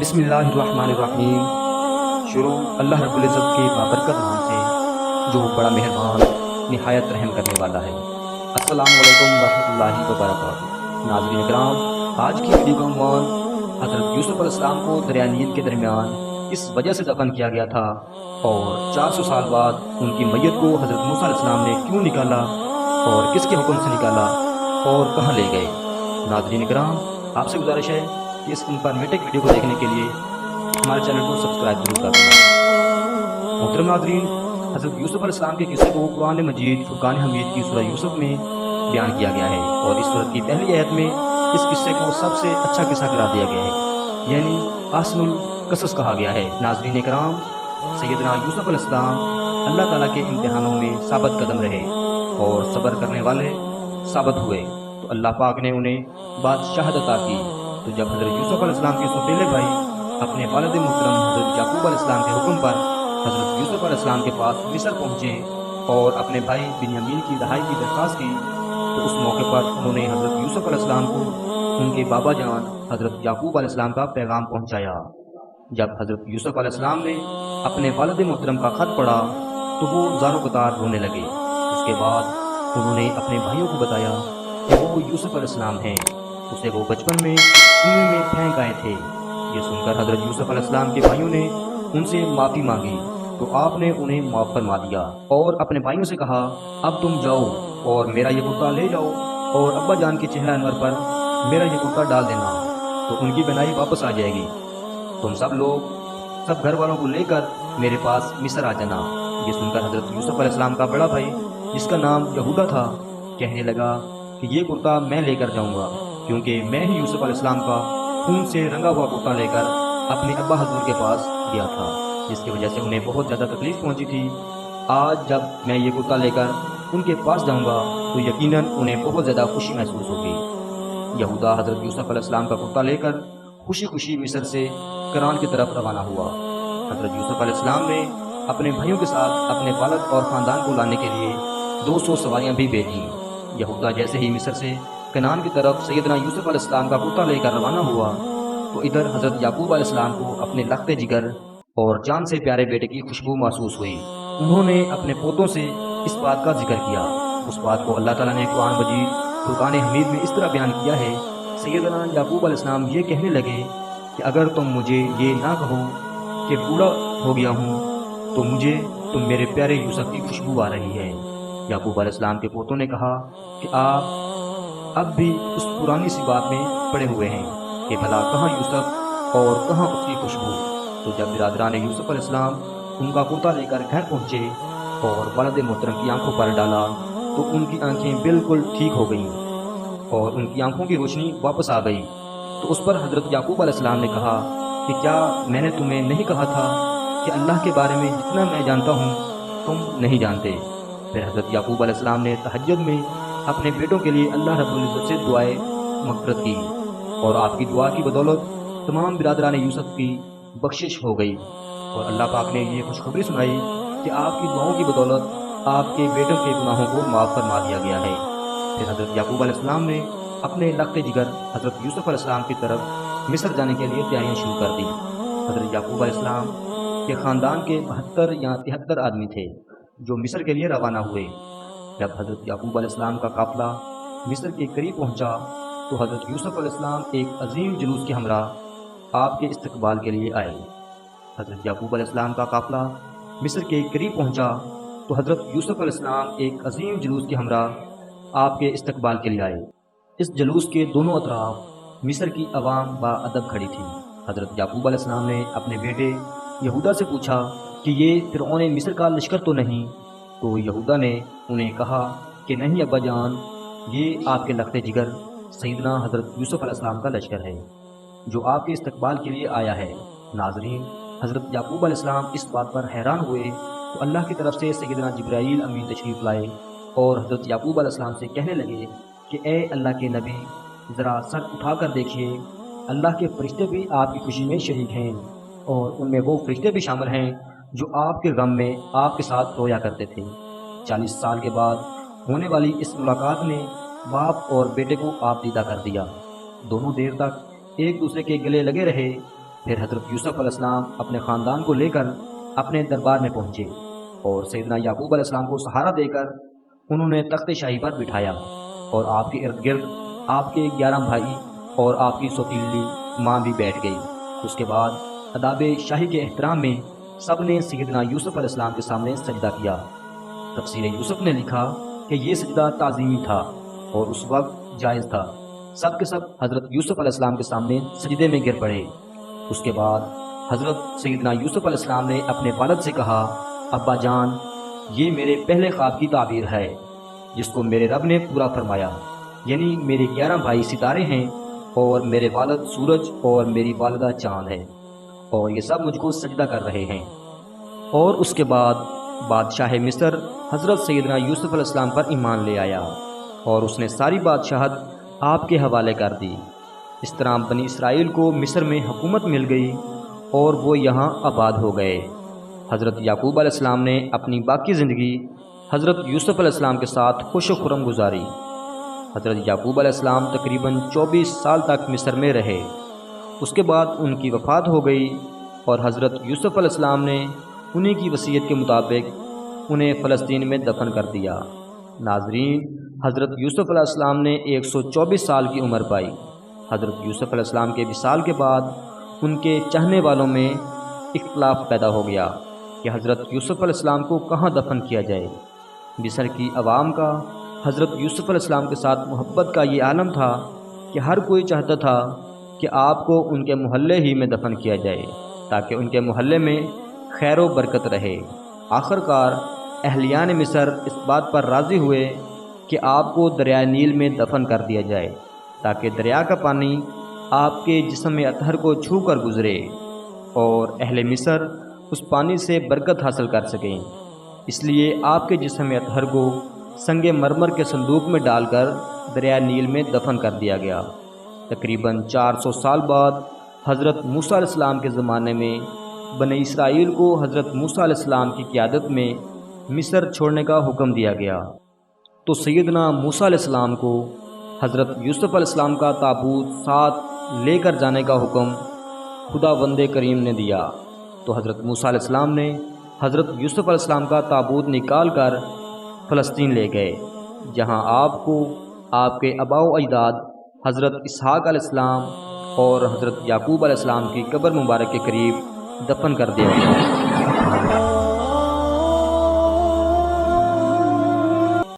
بسم اللہ الرحمن الرحیم۔ شروع اللہ رب العزت کے بابرکت نام سے جو بڑا مہربان نہایت رحم کرنے والا ہے۔ السلام علیکم ورحمۃ اللہ وبرکاتہ۔ ناظرین کرام، آج کی ویڈیو کا عنوان حضرت یوسف علیہ السلام کو دریائے نیل کے درمیان کس وجہ سے دفن کیا گیا تھا اور 400 سال بعد ان کی میت کو حضرت موسیٰ علیہ السلام نے کیوں نکالا اور کس کے حکم سے نکالا اور کہاں لے گئے۔ ناظرین کرام، آپ سے گزارش ہے کہ اس انفارمیٹک ویڈیو کو دیکھنے کے لیے ہمارے چینل کو سبسکرائب ضرور کر دینا۔ محترم ناظرین، حضرت یوسف علیہ السلام کے قصے کو قرآن مجید فرقان حمید کی سورہ یوسف میں بیان کیا گیا ہے اور اس سورت کی پہلی آیت میں اس قصے کو سب سے اچھا قصہ قرار دیا گیا ہے، یعنی احسن القصص کہا گیا ہے۔ ناظرین کرام، سیدنا یوسف علیہ السلام اللہ تعالیٰ کے امتحانوں میں ثابت قدم رہے اور صبر کرنے والے ثابت ہوئے تو اللہ پاک نے انہیں بادشاہت عطا کی۔ تو جب حضرت یوسف علیہ السلام کے سوتیلے بھائی اپنے والد محترم حضرت یعقوب علیہ السلام کے حکم پر حضرت یوسف علیہ السلام کے پاس مصر پہنچے اور اپنے بھائی بنیامین کی رہائی کی درخواست کی تو اس موقع پر انہوں نے حضرت یوسف علیہ السلام کو ان کے بابا جان حضرت یعقوب علیہ السلام کا پیغام پہنچایا۔ جب حضرت یوسف علیہ السلام نے اپنے والد محترم کا خط پڑھا تو وہ زار و قطار رونے لگے۔ اس کے بعد انہوں نے اپنے بھائیوں کو بتایا کہ وہ یوسف علیہ السلام ہیں، اسے وہ بچپن میں کنویں میں پھینک آئے تھے۔ یہ سن کر حضرت یوسف علیہ السلام کے بھائیوں نے ان سے معافی مانگی تو آپ نے انہیں معاف فرما دیا اور اپنے بھائیوں سے کہا، اب تم جاؤ اور میرا یہ کرتا لے جاؤ اور ابا جان کے چہرہ انور پر میرا یہ کرتا ڈال دینا تو ان کی بینائی واپس آ جائے گی۔ تم سب لوگ سب گھر والوں کو لے کر میرے پاس مصر آ جانا۔ یہ سن کر حضرت یوسف علیہ السلام کا بڑا بھائی جس کا نام یہودا تھا کہنے لگا کہ یہ کرتا میں لے کر جاؤں گا، کیونکہ میں ہی یوسف علیہ السلام کا خون سے رنگا ہوا کرتا لے کر اپنے ابا حضور کے پاس گیا تھا، جس کی وجہ سے انہیں بہت زیادہ تکلیف پہنچی تھی۔ آج جب میں یہ کرتا لے کر ان کے پاس جاؤں گا تو یقیناً انہیں بہت زیادہ خوشی محسوس ہوگی۔ یہودا حضرت یوسف علیہ السلام کا کرتا لے کر خوشی خوشی مصر سے کران کی طرف روانہ ہوا۔ حضرت یوسف علیہ السلام نے اپنے بھائیوں کے ساتھ اپنے والد اور خاندان کو لانے کے لیے 200 سواریاں بھی بھیجیں۔ یہودا جیسے ہی مصر سے کنعان کی طرف سیدنا یوسف علیہ السلام کا کرتا لے کر روانہ ہوا تو ادھر حضرت یعقوب علیہ السلام کو اپنے لخت جگر اور جان سے پیارے بیٹے کی خوشبو محسوس ہوئی۔ انہوں نے اپنے پوتوں سے اس بات کا ذکر کیا۔ اس بات کو اللہ تعالیٰ نے قرآن مجید فرقان حمید میں اس طرح بیان کیا ہے۔ سیدنا یعقوب علیہ السلام یہ کہنے لگے کہ اگر تم مجھے یہ نہ کہو کہ بوڑھا ہو گیا ہوں تو مجھے تم میرے پیارے یوسف کی خوشبو آ رہی ہے۔ یعقوب علیہ السلام کے پوتوں نے کہا کہ آپ اب بھی اس پرانی سی بات میں پڑے ہوئے ہیں کہ بھلا کہاں یوسف اور کہاں اس کی خوشبو۔ تو جب برادران یوسف علیہ السلام ان کا کرتا لے کر گھر پہنچے اور والد محترم کی آنکھوں پر ڈالا تو ان کی آنکھیں بالکل ٹھیک ہو گئیں اور ان کی آنکھوں کی روشنی واپس آ گئی۔ تو اس پر حضرت یعقوب علیہ السلام نے کہا کہ کیا میں نے تمہیں نہیں کہا تھا کہ اللہ کے بارے میں جتنا میں جانتا ہوں تم نہیں جانتے۔ پھر حضرت یعقوب علیہ السلام نے تہجد میں اپنے بیٹوں کے لیے اللہ رب العزت سے دعائے مغفرت کی اور آپ کی دعا کی بدولت تمام برادران یوسف کی بخشش ہو گئی اور اللہ پاک نے یہ خوشخبری سنائی کہ آپ کی دعاؤں کی بدولت آپ کے بیٹوں کے گناہوں کو معاف فرما دیا گیا ہے۔ پھر حضرت یعقوب علیہ السلام نے اپنے لخت جگر حضرت یوسف علیہ السلام کی طرف مصر جانے کے لیے تیاریاں شروع کر دی۔ حضرت یعقوب علیہ السلام کے خاندان کے 72 یا 73 آدمی تھے جو مصر کے لیے روانہ ہوئے۔ جب حضرت یعقوب علیہ السلام کا قافلہ مصر کے قریب پہنچا تو حضرت یوسف علیہ السلام ایک عظیم جلوس کے ہمراہ آپ کے استقبال کے لیے آئے۔ حضرت یعقوب علیہ السلام کا قافلہ مصر کے قریب پہنچا تو حضرت یوسف علیہ السلام ایک عظیم جلوس کے ہمراہ آپ کے استقبال کے لیے آئے۔ اس جلوس کے دونوں اطراف مصر کی عوام با ادب کھڑی تھی۔ حضرت یعقوب علیہ السلام نے اپنے بیٹے یہودا سے پوچھا کہ یہ فرعون مصر کا لشکر تو نہیں؟ تو یہودا نے انہیں کہا کہ نہیں ابا جان، یہ آپ کے لخت جگر سیدنا حضرت یوسف علیہ السلام کا لشکر ہے جو آپ کے استقبال کے لیے آیا ہے۔ ناظرین، حضرت یعقوب علیہ السلام اس بات پر حیران ہوئے تو اللہ کی طرف سے سیدنا جبرائیل امین تشریف لائے اور حضرت یعقوب علیہ السلام سے کہنے لگے کہ اے اللہ کے نبی، ذرا سر اٹھا کر دیکھیے، اللہ کے فرشتے بھی آپ کی خوشی میں شریک ہیں اور ان میں وہ فرشتے بھی شامل ہیں جو آپ کے غم میں آپ کے ساتھ رویا کرتے تھے۔ 40 سال کے بعد ہونے والی اس ملاقات نے باپ اور بیٹے کو آپ دیدہ کر دیا۔ دونوں دیر تک ایک دوسرے کے گلے لگے رہے پھر حضرت یوسف علیہ السلام اپنے خاندان کو لے کر اپنے دربار میں پہنچے اور سیدنا یعقوب علیہ السلام کو سہارا دے کر انہوں نے تخت شاہی پر بٹھایا، اور آپ کے ارد گرد آپ کے 11 بھائی اور آپ کی سوتیلی ماں بھی بیٹھ گئی۔ اس کے بعد اداب شاہی کے احترام میں سب نے سیدنا یوسف علیہ السلام کے سامنے سجدہ کیا۔ تفسیر یوسف نے لکھا کہ یہ سجدہ تعظیمی تھا اور اس وقت جائز تھا۔ سب کے سب حضرت یوسف علیہ السلام کے سامنے سجدے میں گر پڑے۔ اس کے بعد حضرت سیدنا یوسف علیہ السلام نے اپنے والد سے کہا، ابا جان، یہ میرے پہلے خواب کی تعبیر ہے جس کو میرے رب نے پورا فرمایا، یعنی میرے 11 بھائی ستارے ہیں اور میرے والد سورج اور میری والدہ چاند ہے، اور یہ سب مجھ کو سجدہ کر رہے ہیں۔ اور اس کے بعد بادشاہ مصر حضرت سیدنا یوسف علیہ السلام پر ایمان لے آیا اور اس نے ساری بادشاہت آپ کے حوالے کر دی۔ اس طرح بنی اسرائیل کو مصر میں حکومت مل گئی اور وہ یہاں آباد ہو گئے۔ حضرت یعقوب علیہ السلام نے اپنی باقی زندگی حضرت یوسف علیہ السلام کے ساتھ خوش و خرم گزاری۔ حضرت یعقوب علیہ السلام تقریباً 24 سال تک مصر میں رہے۔ اس کے بعد ان کی وفات ہو گئی اور حضرت یوسف علیہ السلام نے انہیں کی وصیت کے مطابق انہیں فلسطین میں دفن کر دیا۔ ناظرین، حضرت یوسف علیہ السلام نے 124 سال کی عمر پائی۔ حضرت یوسف علیہ السلام کے وصال کے بعد ان کے چاہنے والوں میں اختلاف پیدا ہو گیا کہ حضرت یوسف علیہ السلام کو کہاں دفن کیا جائے۔ مصر کی عوام کا حضرت یوسف علیہ السلام کے ساتھ محبت کا یہ عالم تھا کہ ہر کوئی چاہتا تھا کہ آپ کو ان کے محلے ہی میں دفن کیا جائے تاکہ ان کے محلے میں خیر و برکت رہے۔ آخر کار اہلیان مصر اس بات پر راضی ہوئے کہ آپ کو دریائے نیل میں دفن کر دیا جائے تاکہ دریا کا پانی آپ کے جسم اطہر کو چھو کر گزرے اور اہل مصر اس پانی سے برکت حاصل کر سکیں۔ اس لیے آپ کے جسم اطہر کو سنگ مرمر کے صندوق میں ڈال کر دریائے نیل میں دفن کر دیا گیا۔ تقریباً 400 سال بعد حضرت موسیٰ علیہ السلام کے زمانے میں بنی اسرائیل کو حضرت موسیٰ علیہ السلام کی قیادت میں مصر چھوڑنے کا حکم دیا گیا، تو سیدنا موسیٰ علیہ السلام کو حضرت یوسف علیہ السلام کا تابوت ساتھ لے کر جانے کا حکم خداوند کریم نے دیا۔ تو حضرت موسیٰ علیہ السلام نے حضرت یوسف علیہ السلام کا تابوت نکال کر فلسطین لے گئے، جہاں آپ کو آپ کے آباء و اجداد حضرت اسحاق علیہ السلام اور حضرت یعقوب علیہ السلام کی قبر مبارک کے قریب دفن کر دیا گیا۔